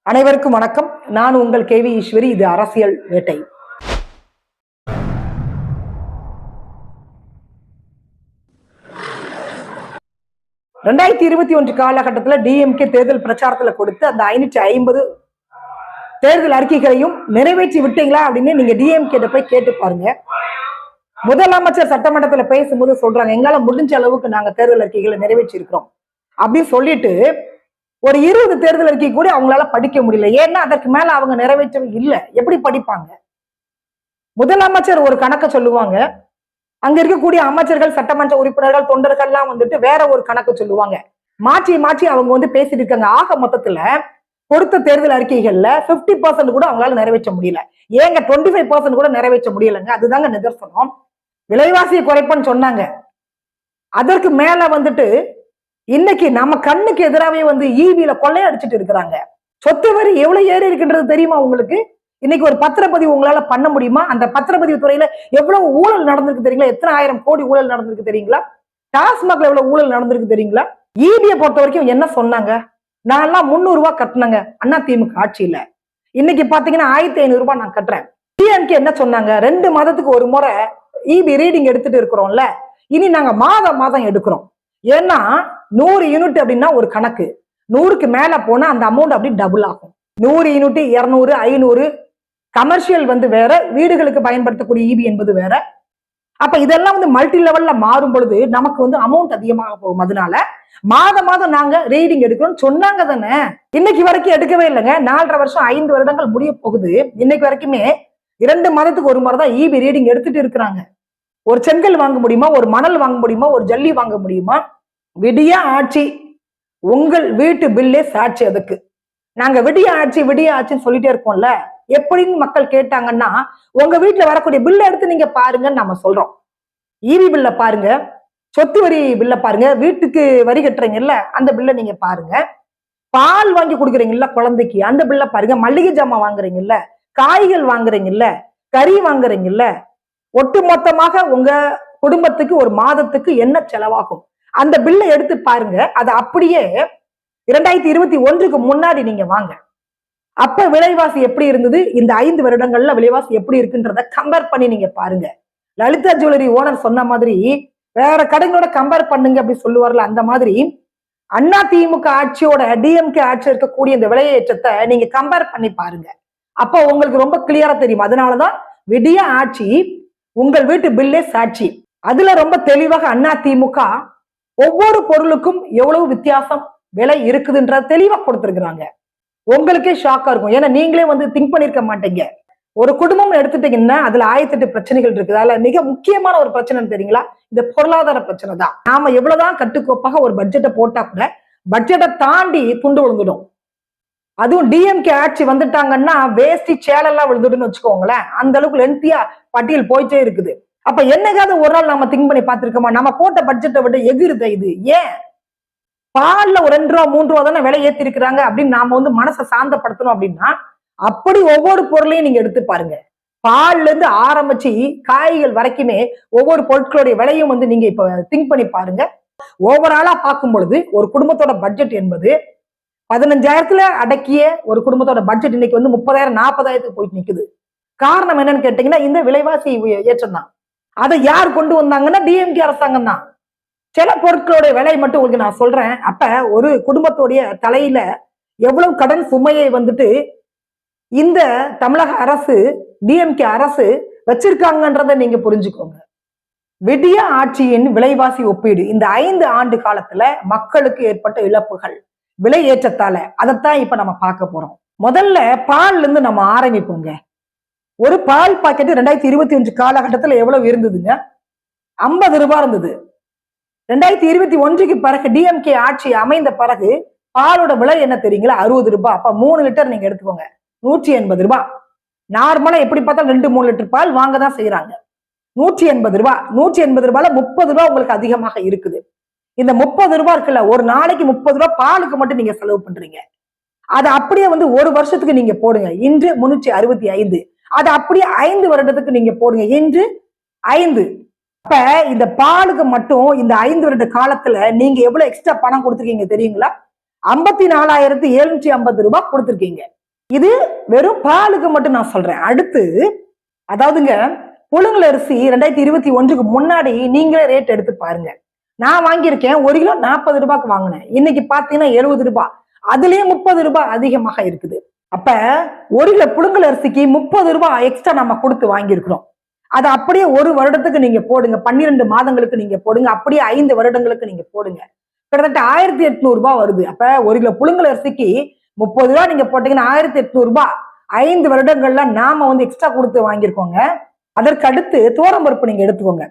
அனைவருக்கும் வணக்கம். நான் உங்கள் கேவி ஈஸ்வரி. இது அரசியல் வேட்டை. ரெண்டாயிரத்தி 21 காலகட்டத்தில் டிஎம்கே தேர்தல் பிரச்சாரத்துல கொடுத்து அந்த 550 தேர்தல் அறிக்கைகளையும் நிறைவேற்றி விட்டீங்களா அப்படின்னு நீங்க டிஎம்கே போய் கேட்டு பாருங்க. முதலமைச்சர் சட்டமன்றத்துல பேசும்போது சொல்றாங்க, எங்களால முடிஞ்ச அளவுக்கு நாங்க தேர்தல் அறிக்கைகளை நிறைவேற்றி இருக்கிறோம் அப்படின்னு சொல்லிட்டு ஒரு 20 தேர்தல் அறிக்கை கூட அவங்களால படிக்க முடியல. ஏன்னா அதற்கு மேல அவங்க நிறைவேற்றவே இல்லை. எப்படி படிப்பாங்க? முதலமைச்சர் ஒரு கணக்க சொல்லுவாங்க, அங்க இருக்கக்கூடிய அமைச்சர்கள், சட்டமன்ற உறுப்பினர்கள், தொண்டர்கள்லாம் வந்துட்டு வேற ஒரு கணக்கு சொல்லுவாங்க. மாற்றி மாற்றி அவங்க பேசிட்டு இருக்காங்க. ஆக மொத்தத்துல கொடுத்த தேர்தல் அறிக்கைகள்ல 50% கூட அவங்களால நிறைவேற்ற முடியல. ஏங்க 25% கூட நிறைவேற்ற முடியலங்க. அதுதாங்க நிதர்சனம். விலைவாசியை குறைப்பன்னு சொன்னாங்க. அதற்கு மேல வந்துட்டு இன்னைக்கு நம்ம கண்ணுக்கு எதிராகவே ஈவில கொள்ளையடிச்சிட்டு இருக்கிறாங்க. சொத்து வரி எவ்வளவு ஏறி இருக்குன்றது தெரியுமா உங்களுக்கு? இன்னைக்கு ஒரு பத்திரப்பதிவு உங்களால பண்ண முடியுமா? அந்த பத்திரப்பதிவு துறையில எவ்வளவு ஊழல் நடந்திருக்கு தெரியுங்களா? எத்தனை ஆயிரம் கோடி ஊழல் நடந்திருக்கு தெரியுங்களா? டாஸ்மாக்ல எவ்வளவு ஊழல் நடந்திருக்கு தெரியுங்களா? ஈபியை பொறுத்த வரைக்கும் என்ன சொன்னாங்க? நான் எல்லாம் 300 ரூபாய் கட்டினங்க அண்ணா திமுக ஆட்சியில. இன்னைக்கு பாத்தீங்கன்னா 1500 ரூபாய் நான் கட்டுறேன். டிஎம்கே என்ன சொன்னாங்க? 2 மாதத்துக்கு ஒரு முறை இபி ரீடிங் எடுத்துட்டு இருக்கிறோம்ல, இனி நாங்க மாதம் மாதம் எடுக்கிறோம். ஏன்னா 100 யூனிட் அப்படின்னா ஒரு கணக்கு, 100க்கு மேல போனா அந்த அமௌண்ட் அப்படி டபுள் ஆகும். 100 யூனிட், 200, 500 கமர்ஷியல் வேற, வீடுகளுக்கு பயன்படுத்தக்கூடிய இபி என்பது வேற. அப்ப இதெல்லாம் மல்டி லெவல்ல மாறும் பொழுது நமக்கு அமௌண்ட் அதிகமாக போகும். அதனால மாதம் மாதம் நாங்க ரீடிங் எடுக்கிறோம் சொன்னாங்க தானே. இன்னைக்கு வரைக்கும் எடுக்கவே இல்லைங்க. 4.5 வருஷம் 5 வருடங்கள் முடிய போகுது. இன்னைக்கு வரைக்குமே 2 மாதத்துக்கு ஒரு முறை தான் இபி ரீடிங் எடுத்துட்டு இருக்கிறாங்க. ஒரு செங்கல் வாங்க முடியுமா? ஒரு மணல் வாங்க முடியுமா? ஒரு ஜல்லி வாங்க முடியுமா? விடிய ஆட்சி, உங்கள் வீட்டு பில்லே சாட்சி. அதுக்கு நாங்க விடிய ஆட்சி விடிய ஆட்சின்னு சொல்லிட்டே இருக்கோம்ல. எப்படின்னு மக்கள் கேட்டாங்கன்னா, உங்க வீட்டுல வரக்கூடிய பில்ல எடுத்து நீங்க பாருங்கன்னு நம்ம சொல்றோம். இபி பில்ல பாருங்க, சொத்து வரி பில்ல பாருங்க, வீட்டுக்கு வரி கட்டுறீங்கல்ல அந்த பில்ல நீங்க பாருங்க, பால் வாங்கி கொடுக்குறீங்கல்ல குழந்தைக்கு அந்த பில்ல பாருங்க, மளிகை ஜாமான் வாங்குறீங்கல்ல, காய்கள் வாங்குறீங்கல்ல, கறி வாங்குறீங்கல்ல, ஒட்டு மொத்தமாக உங்க குடும்பத்துக்கு ஒரு மாதத்துக்கு என்ன செலவாகும் அந்த பில்லை எடுத்து பாருங்க. அது அப்படியே 2021க்கு முன்னாடி நீங்க வாங்க. அப்ப விலைவாசி எப்படி இருந்தது, இந்த 5 வருடங்கள்ல விலைவாசி எப்படி இருக்குன்றத கம்பேர் பண்ணி நீங்க பாருங்க. லலிதா ஜுவல்லரி ஓனர் சொன்ன மாதிரி வேற கடைகளோட கம்பேர் பண்ணுங்க அப்படி சொல்லுவார்ல, அந்த மாதிரி அண்ணா திமுக ஆட்சியோட டிஎம்கே ஆட்சி இருக்கக்கூடிய இந்த விலையேற்றத்தை நீங்க கம்பேர் பண்ணி பாருங்க. அப்ப உங்களுக்கு ரொம்ப கிளியரா தெரியும். அதனாலதான் விடிய ஆட்சி, உங்கள் வீட்டு பில்லே சாட்சி. அதுல ரொம்ப தெளிவாக அண்ணா திமுக ஒவ்வொரு பொருளுக்கும் எவ்வளவு வித்தியாசம் விலை இருக்குதுன்ற தெளிவா கொடுத்திருக்கிறாங்க. உங்களுக்கே ஷாக்கா இருக்கும். ஏன்னா நீங்களே திங்க் பண்ணிருக்க மாட்டீங்க. ஒரு குடும்பம் எடுத்துட்டீங்கன்னா அதுல 1008 பிரச்சனைகள் இருக்குது. அதுல மிக முக்கியமான ஒரு பிரச்சனை தெரியுங்களா? இந்த பொருளாதார பிரச்சனை தான். நாம எவ்வளவுதான் கட்டுக்கோப்பாக ஒரு பட்ஜெட்டை போட்டா கூட பட்ஜெட்டை தாண்டி துண்டு விழுந்துடும். அதுவும் டிஎம்கே ஆட்சி வந்துட்டாங்கன்னா வேஷ்டி சேலெல்லாம் விழுந்துடுன்னு வச்சுக்கோங்களேன். அந்த அளவுக்கு லென்த்தியா பட்டியல் போயிட்டே இருக்குது. அப்ப என்னைக்காவது ஒரு நாள் நம்ம திங்க் பண்ணி பார்த்திருக்கோமா, நம்ம போட்ட பட்ஜெட்டை விட எகிருது இது? ஏன் பால்ல ஒரு 2 ரூபா 3 ரூபா தானே விலை ஏத்தி இருக்கிறாங்க அப்படின்னு நாம மனசை சாந்தப்படுத்தணும் அப்படின்னா, அப்படி ஒவ்வொரு பொருளையும் நீங்க எடுத்து பாருங்க. பால்ல இருந்து ஆரம்பிச்சு காய்கள் வரைக்குமே ஒவ்வொரு பொருட்களுடைய விலையும் நீங்க இப்ப திங்க் பண்ணி பாருங்க. ஓவராலா பார்க்கும் பொழுது ஒரு குடும்பத்தோட பட்ஜெட் என்பது 15,000த்துல அடக்கிய ஒரு குடும்பத்தோட பட்ஜெட் இன்னைக்கு 30,000 40,000த்துக்கு போயிட்டு நிக்குது. காரணம் என்னன்னு கேட்டீங்கன்னா இந்த விலைவாசி ஏற்றம் தான். அதை யார் கொண்டு வந்தாங்கன்னா டிஎம்கே அரசாங்கம் தான். சில பொருட்களுடைய விலை மட்டும் உங்களுக்கு நான் சொல்றேன். அப்ப ஒரு குடும்பத்துடைய தலையில எவ்வளவு கடன் சுமையை இந்த தமிழக அரசு, டிஎம்கே அரசு வச்சிருக்காங்கன்றதை நீங்க புரிஞ்சுக்கோங்க. விடிய ஆட்சியின் விலைவாசி ஒப்பீடு இந்த 5 ஆண்டு காலத்துல மக்களுக்கு ஏற்பட்ட இழப்புகள் விலை ஏற்றத்தால, அதைத்தான் இப்ப நம்ம பார்க்க போறோம். முதல்ல பால்ல இருந்து நம்ம ஆரம்பிப்போங்க. ஒரு பால் பாக்கெட் 2021 காலகட்டத்துல எவ்வளவு இருந்ததுங்க? 50 ரூபாய் இருந்தது. 2021க்கு பிறகு டிஎம்கே ஆட்சி அமைந்த பிறகு பாலோட விலை என்ன தெரியுங்களா? 60 ரூபாய். அப்ப 3 லிட்டர் நீங்க எடுத்துக்கோங்க, 180 ரூபாய். நார்மலா எப்படி பார்த்தா 2-3 லிட்டர் பால் வாங்கதான் செய்யறாங்க. 180 ரூபாய். 180 ரூபாய்ல 30 ரூபாய் உங்களுக்கு அதிகமாக இருக்குது. இந்த 30 ரூபாய் இருக்குல்ல, ஒரு நாளைக்கு 30 ரூபாய் பாலுக்கு மட்டும் நீங்க செலவு பண்றீங்க. அது அப்படியே ஒரு வருஷத்துக்கு நீங்க போடுங்க, இன்று 365. அது அப்படியே 5 வருடத்துக்கு நீங்க போடுங்க, இன்று 5. அப்ப இந்த பாலுக்கு மட்டும் இந்த 5 வருட காலத்துல நீங்க எவ்வளவு எக்ஸ்ட்ரா பணம் கொடுத்துருக்கீங்க தெரியுங்களா? 54,750 கொடுத்துருக்கீங்க. இது வெறும் பாலுக்கு மட்டும் நான் சொல்றேன். அடுத்து அதாவதுங்க புழுங்கல் அரிசி 2021க்கு முன்னாடி நீங்களே ரேட் எடுத்து பாருங்க. நான் வாங்கியிருக்கேன் 1 கிலோ 40 ரூபாய்க்கு வாங்கினேன். இன்னைக்கு பாத்தீங்கன்னா 70 ரூபாய். அதுலயும் 30 ரூபாய் அதிகமாக இருக்குது. அப்ப 1 கிலோ புழுங்கல் அரிசிக்கு 30 ரூபாய் எக்ஸ்ட்ரா நம்ம கொடுத்து வாங்கியிருக்கிறோம். அது அப்படியே 1 வருடத்துக்கு நீங்க போடுங்க, 12 மாதங்களுக்கு நீங்க போடுங்க, அப்படியே 5 வருடங்களுக்கு நீங்க போடுங்க, கிட்டத்தட்ட 1800 ரூபாய் வருது. அப்ப 1 கிலோ புழுங்கல் அரிசிக்கு 30 ரூபாய் நீங்க போட்டீங்கன்னா 1800 ரூபாய் 5 வருடங்கள்ல நாம எக்ஸ்ட்ரா கொடுத்து வாங்கியிருக்கோங்க. அதற்கு அடுத்து துவரம்பருப்பு நீங்க எடுத்துக்கோங்க.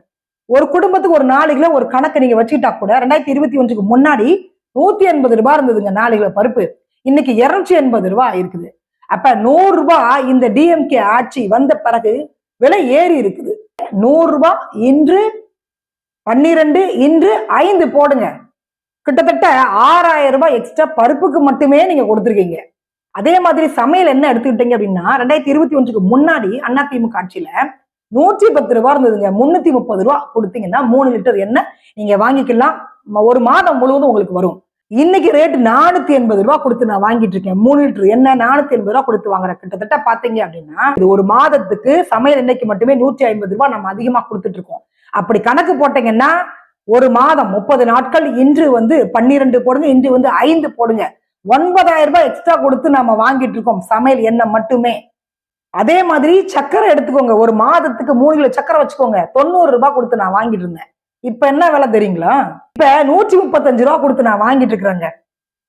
ஒரு குடும்பத்துக்கு ஒரு 4 கிலோ ஒரு கணக்கு நீங்க வச்சுக்கிட்டா கூட 2021க்கு முன்னாடி 180 ரூபாய் இருந்ததுங்க 4 கிலோ பருப்பு. இன்னைக்கு 280 ரூபாய் இருக்குது. அப்ப 100 ரூபாய் இந்த டிஎம்கே ஆட்சி வந்த பிறகு விலை ஏறி இருக்குது. 100 ரூபாய் இன்று 12 இன்று 5 போடுங்க, கிட்டத்தட்ட 6000 ரூபாய் எக்ஸ்ட்ரா பருப்புக்கு மட்டுமே நீங்க கொடுத்துருக்கீங்க. அதே மாதிரி சமையல் என்ன எடுத்துக்கிட்டீங்க அப்படின்னா 2021க்கு முன்னாடி அதிமுக ஆட்சியில 110 ரூபாய் இருந்ததுங்க. 330 ரூபாய் கொடுத்தீங்கன்னா 3 லிட்டர் எண்ணெய் நீங்க வாங்கிக்கலாம். ஒரு மாதம் முழுவதும் உங்களுக்கு வரும். இன்னைக்கு ரேட் 480 ரூபாய் கொடுத்து நான் வாங்கிட்டு இருக்கேன். 3 லிட்டர் எண்ணெய் 480 ரூபாய் கொடுத்து வாங்குறேன். கிட்டத்தட்ட பாத்தீங்க அப்படின்னா இது ஒரு மாதத்துக்கு சமையல் எண்ணெய்க்கு மட்டுமே 150 ரூபாய் நம்ம அதிகமா கொடுத்துட்டு இருக்கோம். அப்படி கணக்கு போட்டீங்கன்னா ஒரு மாதம் 30 நாட்கள் இன்று 12 போடுங்க, இன்று 5 போடுங்க, 9000 ரூபாய் எக்ஸ்ட்ரா கொடுத்து நாம வாங்கிட்டு இருக்கோம் சமையல் எண்ணெய் மட்டுமே. அதே மாதிரி சக்கரை எடுத்துக்கோங்க. ஒரு மாதத்துக்கு 3 கிலோ சக்கரை வச்சுக்கோங்க, 90 ரூபாய் கொடுத்து நான் வாங்கிட்டு இருந்தேன். இப்ப என்ன விலை தெரியுங்களா? இப்ப 135 ரூபாய் கொடுத்து நான் வாங்கிட்டு இருக்கிறேங்க.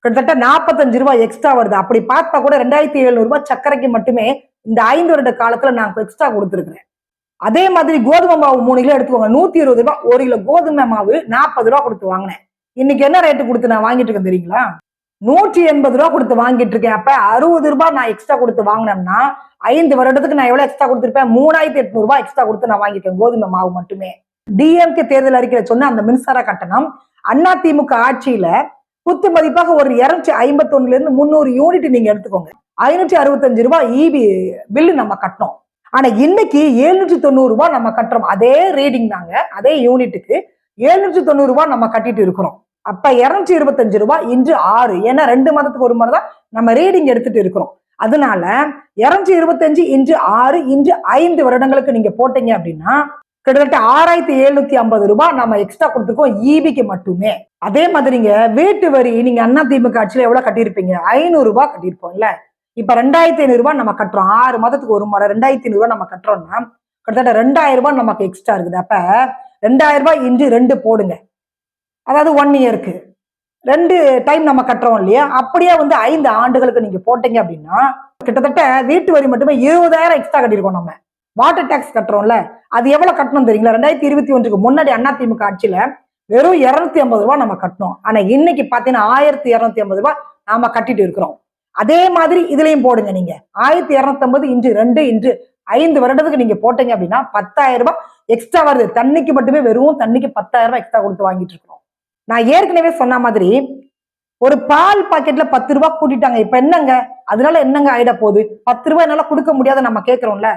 கிட்டத்தட்ட 45 ரூபாய் எக்ஸ்ட்ரா வருது. அப்படி பார்த்தா கூட 2700 ரூபாய் சக்கரைக்கு மட்டுமே இந்த 5 வருட காலத்துல நான் எக்ஸ்ட்ரா கொடுத்துருக்கிறேன். அதே மாதிரி கோதுமை மாவு 3 கிலோ எடுத்துக்கோங்க, 120 ரூபாய். 1 கிலோ கோதுமை மாவு 40 ரூபாய் கொடுத்து வாங்கினேன். இன்னைக்கு என்ன ரேட்டு கொடுத்து நான் வாங்கிட்டு இருக்கேன் தெரியுங்களா? 180 ரூபாய் கொடுத்து வாங்கிட்டு இருக்கேன். அப்ப 60 ரூபாய் நான் எக்ஸ்ட்ரா கொடுத்து வாங்கினேன்னா 5 வருடத்துக்கு நான் எவ்வளவு எக்ஸ்ட்ரா கொடுத்துருப்பேன்? 3800 ரூபாய் எக்ஸ்ட்ரா கொடுத்து நான் வாங்கிட்டேன் கோதுமை மாவு மட்டுமே. டிஎம்கே தேர்தல் அறிக்கையில சொன்ன அந்த மின்சார கட்டணம் அதிமுக ஆட்சியில குத்து மதிப்பாக ஒரு 251 இருந்து 300 யூனிட் நீங்க எடுத்துக்கோங்க, 565 ரூபாய் இபி பில்லு நம்ம கட்டணும். ஆனா இன்னைக்கு 790 ரூபாய் நம்ம கட்டுறோம். அதே ரீடிங் தாங்க, அதே யூனிட்டுக்கு 790 ரூபாய் நம்ம கட்டிட்டு இருக்கிறோம். அப்ப 225 ரூபாய் இன்று 6, ஏன்னா 2 மாதத்துக்கு ஒரு முறை தான் நம்ம ரீடிங் எடுத்துட்டு இருக்கிறோம். அதனால 225 இன்று 6 இன்று 5 வருடங்களுக்கு நீங்க போட்டீங்க அப்படின்னா கிட்டத்தட்ட 6750 ரூபாய் நம்ம எக்ஸ்ட்ரா கொடுத்துருக்கோம் இபிக்கு மட்டுமே. அதே மாதிரிங்க வீட்டு வரி நீங்க அதிமுக ஆட்சியில எவ்வளவு கட்டியிருப்பீங்க? 500 ரூபாய் கட்டியிருப்போம்ல. இப்ப 2500 ரூபாய் நம்ம கட்டுறோம். 6 மாதத்துக்கு ஒரு முறை 2500 ரூபாய் நம்ம கட்டுறோம்னா கிட்டத்தட்ட 2000 ரூபாய் நமக்கு எக்ஸ்ட்ரா இருக்குது. அப்ப 2000 ரூபாய் இன்று 2 போடுங்க, அதாவது 1 இயருக்கு 2 டைம் நம்ம கட்டுறோம் இல்லையா? அப்படியே 5 ஆண்டுகளுக்கு நீங்க போட்டீங்க அப்படின்னா கிட்டத்தட்ட வீட்டு வரி மட்டுமே 20000 எக்ஸ்ட்ரா கட்டியிருக்கோம். நம்ம வாட்டர் டாக்ஸ் கட்டுறோம்ல, அது எவ்வளவு கட்டணும் தெரியுங்களா? 2021க்கு முன்னாடி அதிமுக ஆட்சியில வெறும் 250 ரூபாய் நம்ம கட்டணும். ஆனா இன்னைக்கு பாத்தீங்கன்னா 1250 ரூபாய் நாம கட்டிட்டு இருக்கிறோம். அதே மாதிரி இதுலயும் போடுங்க நீங்க 1250 இன்று 2 இன்று 5 வருடத்துக்கு நீங்க போட்டீங்க அப்படின்னா 10000 ரூபாய் எக்ஸ்ட்ரா வருது. தண்ணிக்கு மட்டுமே வெறும் தண்ணிக்கு 10000 ரூபாய் எக்ஸ்ட்ரா கொடுத்து வாங்கிட்டு இருக்கிறோம். நான் ஏற்கனவே சொன்ன மாதிரி ஒரு பால் பாக்கெட்ல 10 ரூபாய் கூட்டிட்டாங்க. இப்ப என்னங்க அதனால என்னங்க ஆயிட போகுது? 10 ரூபாய் என்னால கொடுக்க முடியாத நம்ம கேட்கிறோம்ல.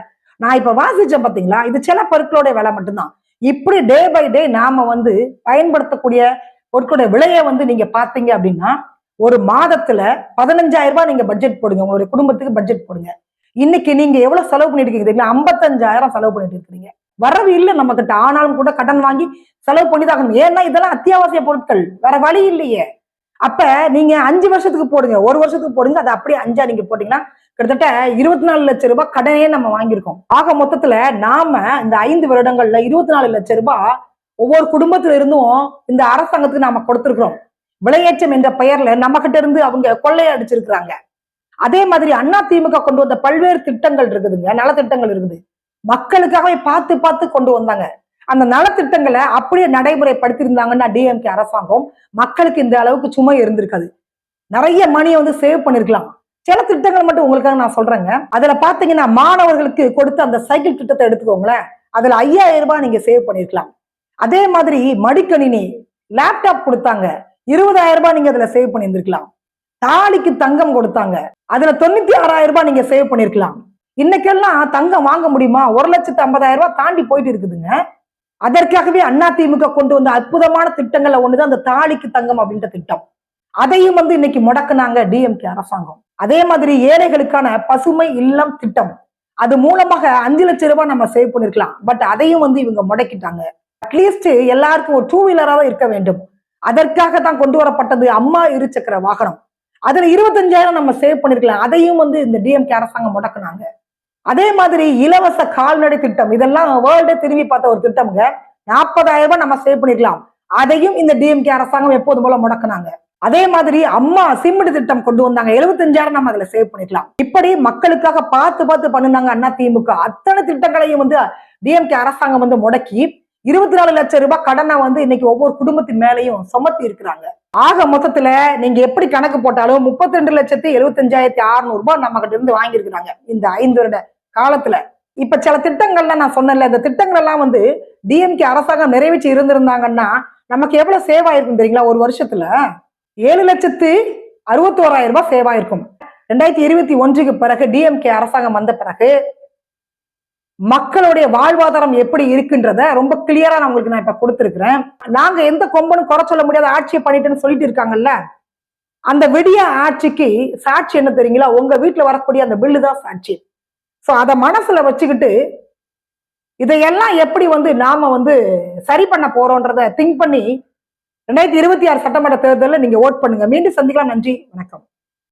நான் இப்ப வாசிச்சேன் பாத்தீங்களா, இது சில பொருட்களோட விலை மட்டும்தான். இப்படி டே பை டே நாம பயன்படுத்தக்கூடிய பொருட்களுடைய விலையை நீங்க பாத்தீங்க அப்படின்னா ஒரு மாதத்துல 15000 ரூபாய் நீங்க பட்ஜெட் போடுங்க, உங்களுடைய குடும்பத்துக்கு பட்ஜெட் போடுங்க. இன்னைக்கு நீங்க எவ்வளவு செலவு பண்ணிட்டு இருக்கீங்க தெரியுங்களா? 55000 செலவு பண்ணிட்டு இருக்கீங்க. வரவு இல்லை நம்ம கிட்ட, ஆனாலும் கூட கடன் வாங்கி செலவு பண்ணிதான். ஏன்னா இதெல்லாம் அத்தியாவசிய பொருட்கள், வேற வழி இல்லையே. அப்ப நீங்க 5 வருஷத்துக்கு போடுங்க, 1 வருஷத்துக்கு போடுங்க, அது அப்படியே 5ஆ நீங்க போட்டீங்கன்னா கிட்டத்தட்ட 24 லட்சம் ரூபாய் கடனே நம்ம வாங்கியிருக்கோம். ஆக மொத்தத்துல நாம இந்த 5 வருடங்கள்ல 24 லட்சம் ரூபாய் ஒவ்வொரு குடும்பத்துல இருந்தும் இந்த அரசாங்கத்துக்கு நாம கொடுத்திருக்கிறோம். விலையேற்றம் என்ற பெயர்ல நம்ம கிட்ட இருந்து அவங்க கொள்ளையடிச்சிருக்கிறாங்க. அதே மாதிரி அதிமுக கொண்டு வந்த பல்வேறு திட்டங்கள் இருக்குதுங்க, நலத்திட்டங்கள் இருக்குது. மக்களுக்காகவே பார்த்து பார்த்து கொண்டு வந்தாங்க. அந்த நலத்திட்டங்களை அப்படியே நடைமுறைப்படுத்திருந்தாங்கன்னா டிஎம்கே அரசாங்கம் மக்களுக்கு இந்த அளவுக்கு சுமை இருந்திருக்காது. நிறைய மணியை சேவ் பண்ணிருக்கலாம். சில திட்டங்கள் மட்டும் உங்களுக்காக நான் சொல்றேங்க. அதுல பாத்தீங்கன்னா மாணவர்களுக்கு கொடுத்த அந்த சைக்கிள் திட்டத்தை எடுத்துக்கோங்களேன், அதுல 5000 ரூபாய் நீங்க சேவ் பண்ணிருக்கலாம். அதே மாதிரி மடிக்கணினி லேப்டாப் கொடுத்தாங்க, 20000 ரூபாய் நீங்க அதுல சேவ் பண்ணியிருந்திருக்கலாம். தாலிக்கு தங்கம் கொடுத்தாங்க, அதுல 96000 ரூபாய் நீங்க சேவ் பண்ணிருக்கலாம். இன்னைக்கெல்லாம் தங்கம் வாங்க முடியுமா? 1,50,000 ரூபாய் தாண்டி போயிட்டு இருக்குதுங்க. அதற்காகவே அதிமுக கொண்டு வந்த அற்புதமான திட்டங்கள்ல ஒண்ணுதான் அந்த தாலிக்கு தங்கம் அப்படின்ற திட்டம். அதையும் வந்து இன்னைக்கு முடக்குனாங்க டிஎம்கே அரசாங்கம். அதே மாதிரி ஏழைகளுக்கான பசுமை இல்லம் திட்டம், அது மூலமாக 5 லட்சம் ரூபாய் நம்ம சேவ் பண்ணிருக்கலாம். பட் அதையும் வந்து இவங்க முடக்கிட்டாங்க. அட்லீஸ்ட் எல்லாருக்கும் ஒரு 2 வீலராக இருக்க வேண்டும். அதற்காக தான் கொண்டு வரப்பட்டது அம்மா இருசக்கர வாகனம். அதுல 25,000 நம்ம சேவ் பண்ணிருக்கலாம். அதையும் வந்து இந்த டிஎம்கே அரசாங்கம் முடக்குனாங்க. அதே மாதிரி இலவச கால்நடை திட்டம், இதெல்லாம் வேர்ல்டே திரும்பி பார்த்த ஒரு திட்டம்ங்க. 40,000 ரூபாய் நம்ம சேவ் பண்ணிருக்கலாம். அதையும் இந்த டிஎம்கே அரசாங்கம் எப்போது போல முடக்குனாங்க. அதே மாதிரி அம்மா சிமெண்ட் திட்டம் கொண்டு வந்தாங்க. 75,000 நம்ம அதுல சேவ் பண்ணிக்கலாம். இப்படி மக்களுக்காக பார்த்து பார்த்து பண்ணுனாங்க அண்ணா திமுக. அத்தனை திட்டங்களையும் வந்து டிஎம்கே அரசாங்கம் வந்து முடக்கி 24 லட்சம் ரூபாய் கடனை வந்து இன்னைக்கு ஒவ்வொரு குடும்பத்தின் மேலையும் சுமத்தி இருக்கிறாங்க. ஆக மொத்தத்துல நீங்க எப்படி கணக்கு போட்டாலும் 32,75,600 ரூபாய் நம்ம கிட்ட இருந்து வாங்கியிருக்கிறாங்க இந்த 5 வருட காலத்துல. இப்ப சில திட்டங்கள்லாம் நான் சொன்னேன்ல, இந்த திட்டங்கள் எல்லாம் வந்து டிஎம்கே அரசாங்கம் நிறைவேற்றி இருந்திருந்தாங்கன்னா நமக்கு எவ்வளவு சேவ் ஆயிருக்கும் தெரியுங்களா? ஒரு வருஷத்துல 7,61,000 ரூபாய் சேவ் ஆயிருக்கும். 2021க்கு பிறகு டிஎம்கே அரசாங்கம் வந்த பிறகு மக்களுடைய வாழ்வாதாரம் எப்படி இருக்குன்றத ரொம்ப கிளியரா நான் உங்களுக்கு நான் இப்ப கொடுத்திருக்கிறேன். நாங்க எந்த கொம்பனும் குறை சொல்ல முடியாத ஆட்சியை பண்ணிட்டேன்னு சொல்லிட்டு இருக்காங்கல்ல, அந்த விடிய ஆட்சிக்கு சாட்சி என்ன தெரியுங்களா? உங்க வீட்டுல வரக்கூடிய அந்த பில்லு தான் சாட்சி. சோ அத மனசுல வச்சுக்கிட்டு இதையெல்லாம் எப்படி வந்து நாம வந்து சரி பண்ண போறோம்ன்றத திங்க் பண்ணி 2026 சட்டமன்ற தேர்தலில் நீங்க ஓட் பண்ணுங்க. மீண்டும் சந்திக்கலாம். நன்றி, வணக்கம்.